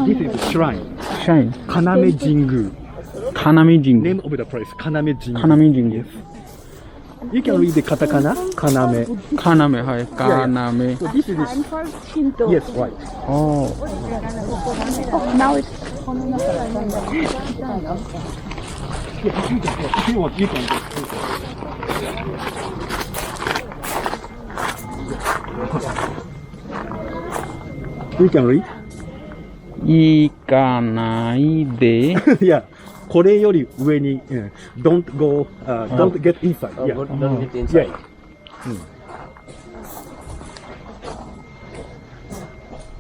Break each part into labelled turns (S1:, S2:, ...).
S1: This is shrine.
S2: Shrine.
S1: Kaname Jingu.
S2: Kaname Jingu.
S1: Name of the place. Kaname Jingu.
S2: Kaname Jingu.
S1: Yes. You can read the katakana. Kaname.
S2: Kaname, hi. Kaname.
S1: So this is.
S3: I'm for Shinto.
S1: Yes, right.
S2: Oh.
S3: Now it's
S1: If you want, you can. You can read.
S2: 行かないで。
S1: Yeah. これより上に、don't go, don't get inside. Yeah.
S4: Don't get inside.
S1: Yeah.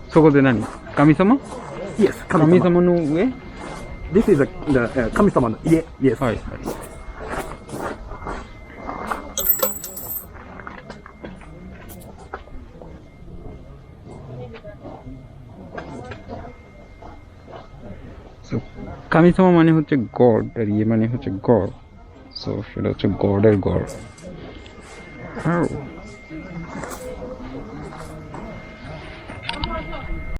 S2: そこで何？神様？
S1: Yes.
S2: 神様の上？
S1: This is the 神様の家。Yes.
S2: はいはい。So, kami sama মানে হচ্ছে গড আর ইয়ে মানে হচ্ছে god. So সেটা হচ্ছে গডের গড়।